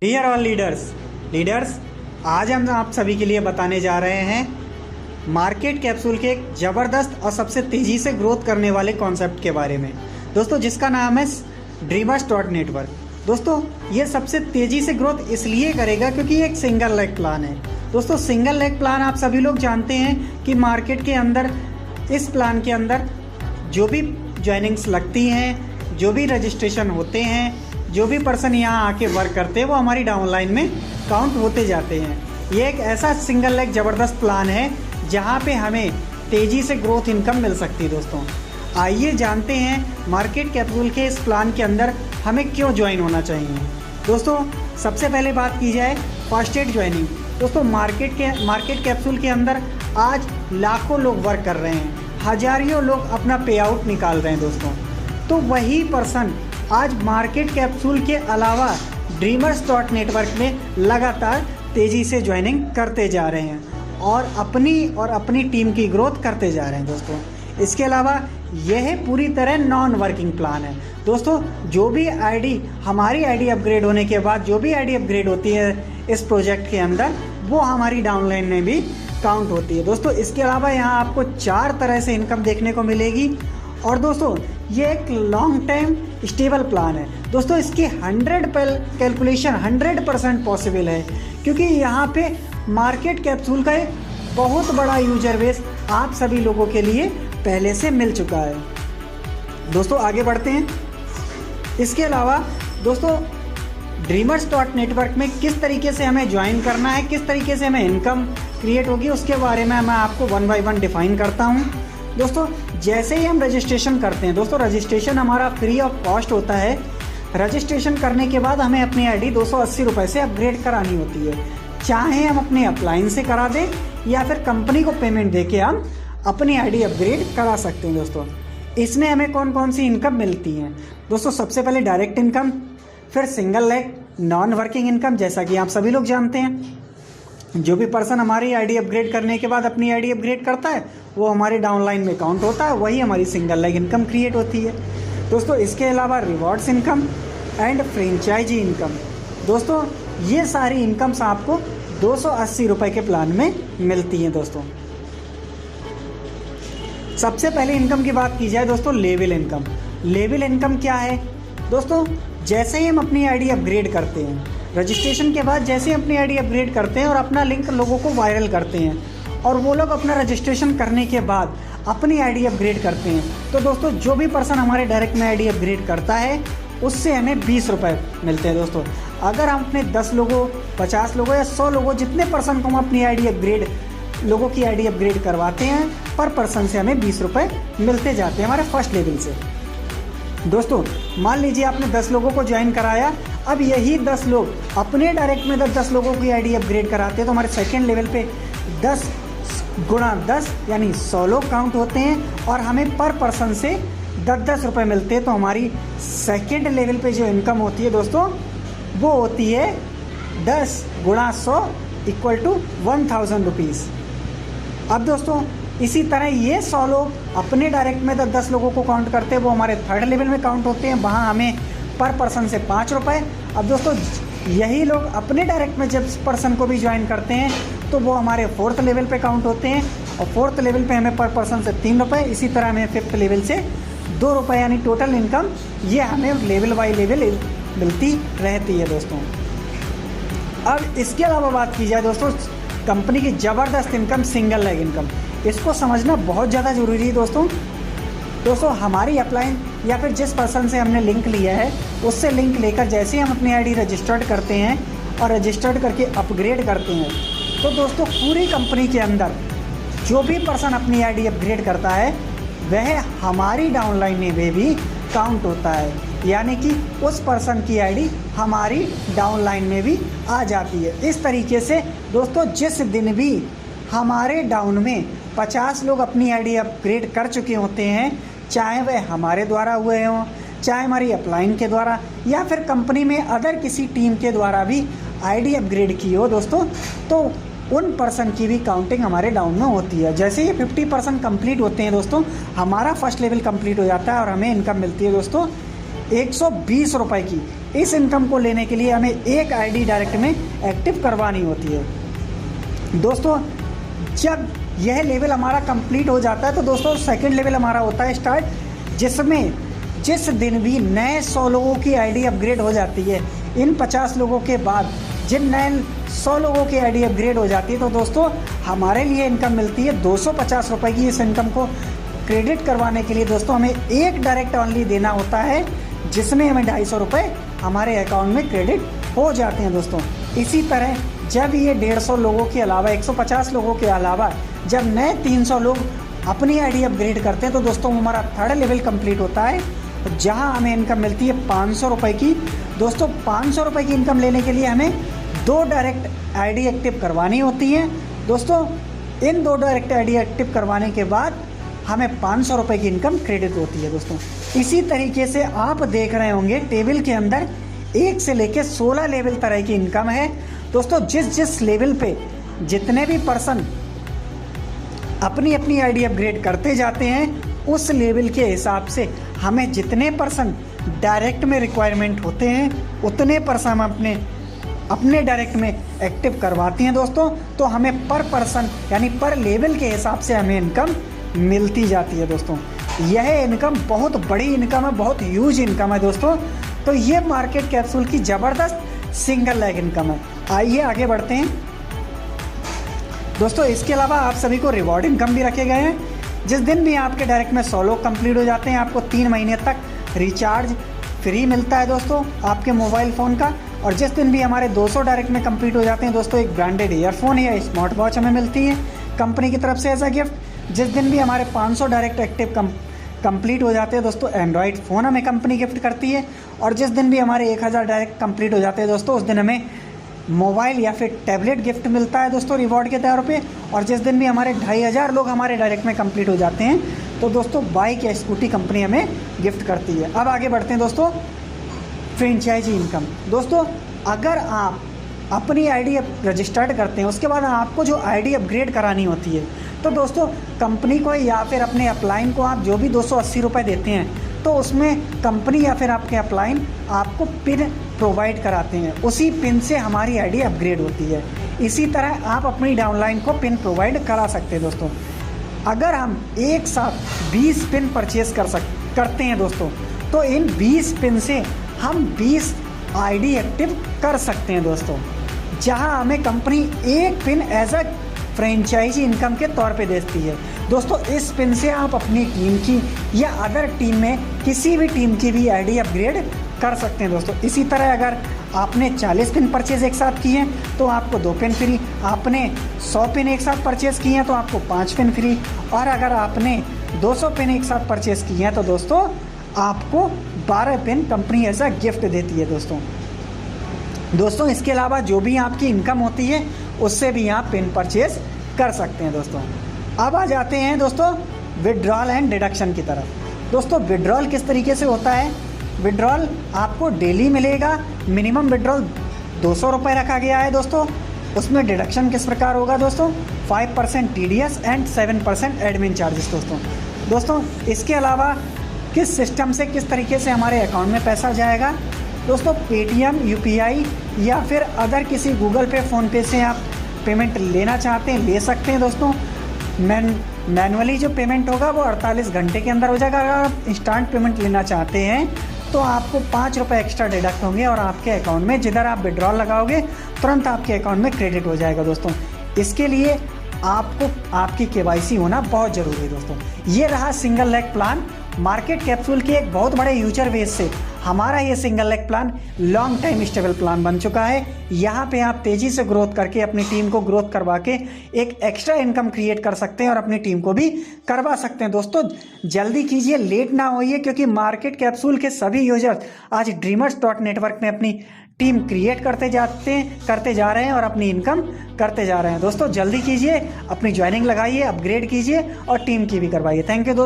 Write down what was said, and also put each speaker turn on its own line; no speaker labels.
Dear all leaders आज हम आप सभी के लिए बताने जा रहे हैं मार्केट कैप्सूल के एक ज़बरदस्त और सबसे तेज़ी से ग्रोथ करने वाले कॉन्सेप्ट के बारे में दोस्तों, जिसका नाम है ड्रीमर्स डॉट नेटवर्क। दोस्तों, ये सबसे तेज़ी से ग्रोथ इसलिए करेगा क्योंकि ये एक सिंगल लेग प्लान है। दोस्तों, सिंगल लेग प्लान आप सभी लोग जानते हैं कि मार्केट के अंदर इस प्लान के अंदर जो भी ज्वाइनिंग्स लगती हैं, जो भी रजिस्ट्रेशन होते हैं, जो भी पर्सन यहाँ आके वर्क करते हैं, वो हमारी डाउनलाइन में काउंट होते जाते हैं। ये एक ऐसा सिंगल लेग ज़बरदस्त प्लान है जहाँ पे हमें तेज़ी से ग्रोथ इनकम मिल सकती है। दोस्तों, आइए जानते हैं मार्केट कैप्सूल के इस प्लान के अंदर हमें क्यों ज्वाइन होना चाहिए। दोस्तों, सबसे पहले बात की जाए फर्स्ट एड ज्वाइनिंग। दोस्तों, मार्केट कैप्सूल के अंदर आज लाखों लोग वर्क कर रहे हैं, हजारों लोग अपना पे आउट निकाल रहे हैं। दोस्तों, तो वही पर्सन आज मार्केट कैप्सूल के अलावा ड्रीमर्स डॉट नेटवर्क में लगातार तेज़ी से ज्वाइनिंग करते जा रहे हैं और अपनी टीम की ग्रोथ करते जा रहे हैं। दोस्तों, इसके अलावा यह पूरी तरह नॉन वर्किंग प्लान है। दोस्तों, जो भी हमारी आईडी अपग्रेड होने के बाद जो भी आईडी अपग्रेड होती है इस प्रोजेक्ट के अंदर, वो हमारी डाउनलाइन में भी काउंट होती है। दोस्तों, इसके अलावा यहाँ आपको 4 तरह से इनकम देखने को मिलेगी और दोस्तों ये एक लॉन्ग टाइम स्टेबल प्लान है। दोस्तों, इसकी 100% पॉसिबल है क्योंकि यहाँ पे मार्केट कैप्सूल का एक बहुत बड़ा यूजर बेस आप सभी लोगों के लिए पहले से मिल चुका है। दोस्तों, आगे बढ़ते हैं। इसके अलावा दोस्तों, ड्रीमर्स डॉट नेटवर्क में किस तरीके से हमें ज्वाइन करना है, किस तरीके से हमें इनकम क्रिएट होगी, उसके बारे में मैं आपको 1 बाय 1 डिफाइन करता हूँ। दोस्तों, जैसे ही हम रजिस्ट्रेशन करते हैं, दोस्तों रजिस्ट्रेशन हमारा फ्री ऑफ कॉस्ट होता है। रजिस्ट्रेशन करने के बाद हमें अपनी आईडी 280 रुपये से अपग्रेड करानी होती है। चाहे हम अपने अपलाइन से करा दें या फिर कंपनी को पेमेंट देके हम अपनी आईडी अपग्रेड करा सकते हैं। दोस्तों, इसमें हमें कौन कौन सी इनकम मिलती हैं? दोस्तों, सबसे पहले डायरेक्ट इनकम, फिर single leg non working income. जैसा कि आप सभी लोग जानते हैं, जो भी पर्सन हमारी आईडी अपग्रेड करने के बाद अपनी आईडी अपग्रेड करता है वो हमारे डाउनलाइन में काउंट होता है, वही हमारी सिंगल लेग इनकम क्रिएट होती है। दोस्तों, इसके अलावा rewards income and franchise income. दोस्तों, ये सारी इनकम्स आपको 280 रुपये के प्लान में मिलती हैं। दोस्तों, सबसे पहले इनकम की बात की जाए दोस्तों, लेवल इनकम। लेवल इनकम क्या है? दोस्तों, जैसे ही हम अपनी आईडी अपग्रेड करते हैं, रजिस्ट्रेशन के बाद जैसे ही अपनी आईडी अपग्रेड करते हैं और अपना लिंक लोगों को वायरल करते हैं और वो लोग अपना रजिस्ट्रेशन करने के बाद अपनी आईडी अपग्रेड करते हैं, तो दोस्तों जो भी पर्सन हमारे डायरेक्ट में आईडी अपग्रेड करता है उससे हमें 20 रुपये मिलते हैं। दोस्तों, अगर हम अपने 10 लोगों, 50 लोगों या 100 लोगों, जितने पर्सन को हम अपनी लोगों की आईडी अपग्रेड करवाते हैं, पर पर्सन से हमें 20 रुपये मिलते जाते हैं हमारे फर्स्ट लेवल से। दोस्तों, मान लीजिए आपने 10 लोगों को ज्वाइन कराया, अब यही 10 लोग अपने डायरेक्ट में 10 लोगों की आईडी अपग्रेड कराते हैं, तो हमारे सेकेंड लेवल पे 10 गुणा 10 यानी 100 लोग काउंट होते हैं और हमें पर पर्सन से 10-10 रुपये मिलते हैं। तो हमारी सेकेंड लेवल पे जो इनकम होती है दोस्तों, वो होती है 10 गुणा 100 इक्वल टू 1000 रुपीज़। अब दोस्तों, इसी तरह ये 100 लोग अपने डायरेक्ट में 10 लोगों को काउंट करते हैं, वो हमारे थर्ड लेवल में काउंट होते हैं, वहाँ हमें पर पर्सन से 5 रुपये। अब दोस्तों, यही लोग अपने डायरेक्ट में जब पर्सन को भी ज्वाइन करते हैं तो वो हमारे फोर्थ लेवल पे काउंट होते हैं और फोर्थ लेवल पे हमें पर पर्सन से 3 रुपये। इसी तरह हमें फिफ्थ लेवल से 2 रुपये, यानी टोटल इनकम ये हमें लेवल बाई लेवल मिलती रहती है। दोस्तों, अब इसके अलावा बात की जाए दोस्तों, कंपनी की ज़बरदस्त इनकम सिंगल लेग इनकम, इसको समझना बहुत ज़्यादा ज़रूरी है। दोस्तों, हमारी अपलाइन या फिर जिस पर्सन से हमने लिंक लिया है उससे लिंक लेकर जैसे ही हम अपनी आईडी रजिस्टर्ड करते हैं और रजिस्टर्ड करके अपग्रेड करते हैं, तो दोस्तों पूरी कंपनी के अंदर जो भी पर्सन अपनी आईडी अपग्रेड करता है वह हमारी डाउनलाइन में भी काउंट होता है, यानी कि उस पर्सन की आईडी हमारी डाउनलाइन में भी आ जाती है। इस तरीके से दोस्तों, जिस दिन भी हमारे डाउन में 50 लोग अपनी आईडी अपग्रेड कर चुके होते हैं, चाहे वह हमारे द्वारा हुए हों, चाहे हमारी अपलाइन के द्वारा या फिर कंपनी में अदर किसी टीम के द्वारा भी आईडी अपग्रेड की हो दोस्तों, तो उन पर्सन की भी काउंटिंग हमारे डाउन में होती है। जैसे ये 50% कंप्लीट होते हैं दोस्तों, हमारा फर्स्ट लेवल कंप्लीट हो जाता है और हमें इनकम मिलती है दोस्तों 120 रुपये की। इस इनकम को लेने के लिए हमें एक आईडी डायरेक्ट में एक्टिव करवानी होती है। दोस्तों जब यह लेवल हमारा कंप्लीट हो जाता है तो दोस्तों सेकंड लेवल हमारा होता है स्टार्ट, जिसमें जिस दिन भी नए 100 लोगों की आईडी अपग्रेड हो जाती है, इन 50 लोगों के बाद जिन नए 100 लोगों की आईडी अपग्रेड हो जाती है तो दोस्तों हमारे लिए इनकम मिलती है 250 रुपये की। इस इनकम को क्रेडिट करवाने के लिए दोस्तों हमें एक डायरेक्ट ओनली देना होता है, जिसमें हमें 250 रुपये हमारे अकाउंट में क्रेडिट हो जाते हैं दोस्तों। इसी तरह जब ये 150 लोगों के अलावा 150 लोगों के अलावा जब नए 300 लोग अपनी आईडी अपग्रेड करते हैं तो दोस्तों हमारा थर्ड लेवल कंप्लीट होता है, जहां हमें इनकम मिलती है 500 रुपये की। दोस्तों 500 रुपये की इनकम लेने के लिए हमें 2 डायरेक्ट आईडी एक्टिव करवानी होती है। दोस्तों इन 2 डायरेक्ट आईडी एक्टिव करवाने के बाद हमें 500 रुपये की इनकम क्रेडिट होती है दोस्तों। इसी तरीके से आप देख रहे होंगे टेबल के अंदर 1 से लेकर 16 लेवल तरह की इनकम है दोस्तों। जिस लेवल पे जितने भी पर्सन अपनी अपनी आईडी अपग्रेड करते जाते हैं, उस लेवल के हिसाब से हमें जितने पर्सन डायरेक्ट में रिक्वायरमेंट होते हैं उतने पर्सन हम अपने डायरेक्ट में एक्टिव करवाते हैं दोस्तों। तो हमें पर पर्सन यानी पर लेवल के हिसाब से हमें इनकम मिलती जाती है दोस्तों। यह इनकम बहुत बड़ी इनकम है, बहुत ह्यूज इनकम है दोस्तों। तो ये मार्केट कैप्सूल की ज़बरदस्त सिंगल लेग इनकम है। आइए आगे बढ़ते हैं दोस्तों। इसके अलावा आप सभी को रिवॉर्ड इनकम भी रखे गए हैं। जिस दिन भी आपके डायरेक्ट में 100 लोग कंप्लीट हो जाते हैं, आपको 3 महीने तक रिचार्ज फ्री मिलता है दोस्तों आपके मोबाइल फ़ोन का। और जिस दिन भी हमारे 200 डायरेक्ट में कंप्लीट हो जाते हैं दोस्तों, एक ब्रांडेड ईयरफोन या स्मार्ट वॉच हमें मिलती है कंपनी की तरफ से एज अ गिफ्ट। जिस दिन भी हमारे 500 डायरेक्ट एक्टिव कंप्लीट हो जाते हैं दोस्तों, एंड्रॉयड फ़ोन हमें कंपनी गिफ्ट करती है। और जिस दिन भी हमारे 1000 डायरेक्ट कंप्लीट हो जाते हैं दोस्तों, उस दिन हमें मोबाइल या फिर टैबलेट गिफ्ट मिलता है दोस्तों रिवॉर्ड के तौर पे। और जिस दिन भी हमारे 2500 लोग हमारे डायरेक्ट में कंप्लीट हो जाते हैं तो दोस्तों बाइक या स्कूटी कंपनी हमें गिफ्ट करती है। अब आगे बढ़ते हैं दोस्तों, फ्रेंचाइजी इनकम। दोस्तों अगर आप अपनी आईडी रजिस्टर्ड करते हैं, उसके बाद आपको जो आईडी अपग्रेड करानी होती है, तो दोस्तों कंपनी को या फिर अपने अपलाइन को आप जो भी 280 रुपये देते हैं, तो उसमें कंपनी या फिर आपके अपलाइन आपको पिन प्रोवाइड कराते हैं। उसी पिन से हमारी आईडी अपग्रेड होती है। इसी तरह आप अपनी डाउनलाइन को पिन प्रोवाइड करा सकते हैं दोस्तों। अगर हम एक साथ 20 पिन परचेज करते हैं दोस्तों, तो इन 20 पिन से हम 20 आईडी एक्टिव कर सकते हैं दोस्तों, जहां हमें कंपनी एक pin as a franchise income के तौर पे देती है दोस्तों। इस पिन से आप अपनी टीम की या अदर टीम में किसी भी टीम की भी आईडी अपग्रेड कर सकते हैं दोस्तों। इसी तरह अगर आपने 40 पिन परचेज एक साथ किए हैं तो आपको 2 पिन फ्री, आपने 100 पिन एक साथ परचेज किए हैं तो आपको 5 पिन फ्री, और अगर आपने 200 पिन एक साथ परचेज किए हैं तो दोस्तों आपको 12 pin company as a gift देती है दोस्तों। इसके अलावा जो भी आपकी इनकम होती है उससे भी आप पिन परचेज कर सकते हैं दोस्तों। अब आ जाते हैं दोस्तों विड्रॉल एंड डिडक्शन की तरफ। दोस्तों विड्रॉल किस तरीके से होता है? विड्रॉल आपको डेली मिलेगा। मिनिमम विड्रॉल 200 रुपये रखा गया है दोस्तों। उसमें डिडक्शन किस प्रकार होगा दोस्तों? 5% TDS एंड 7% एडमिन चार्जेस दोस्तों। इसके अलावा किस सिस्टम से किस तरीके से हमारे अकाउंट में पैसा जाएगा दोस्तों? पेटीएम, UPI या फिर अदर किसी गूगल पे, फ़ोनपे से आप पेमेंट लेना चाहते हैं ले सकते हैं दोस्तों। मैनुअली जो पेमेंट होगा वो 48 घंटे के अंदर हो जाएगा। अगर आप इंस्टेंट पेमेंट लेना चाहते हैं तो आपको 5 रुपये एक्स्ट्रा डिडक्ट होंगे और आपके अकाउंट में जिधर आप विड्रॉल लगाओगे तुरंत आपके अकाउंट में क्रेडिट हो जाएगा दोस्तों। इसके लिए आपको आपकी KYC होना बहुत ज़रूरी है दोस्तों। ये रहा single leg plan. Market capsule के एक बहुत बड़े यूजर बेस से हमारा ये single leg plan long time stable plan बन चुका है। यहाँ पे आप तेज़ी से ग्रोथ करके अपनी टीम को ग्रोथ करवा के एक एक्स्ट्रा इनकम क्रिएट कर सकते हैं और अपनी टीम को भी करवा सकते हैं दोस्तों। जल्दी कीजिए, लेट ना होइए, क्योंकि मार्केट कैप्सूल के सभी यूजर्स आज ड्रीमर्स.नेटवर्क में अपनी टीम क्रिएट करते जा रहे हैं और अपनी इनकम करते जा रहे हैं दोस्तों। जल्दी कीजिए, अपनी ज्वाइनिंग लगाइए, अपग्रेड कीजिए और टीम की भी करवाइए। थैंक यू दोस्तों।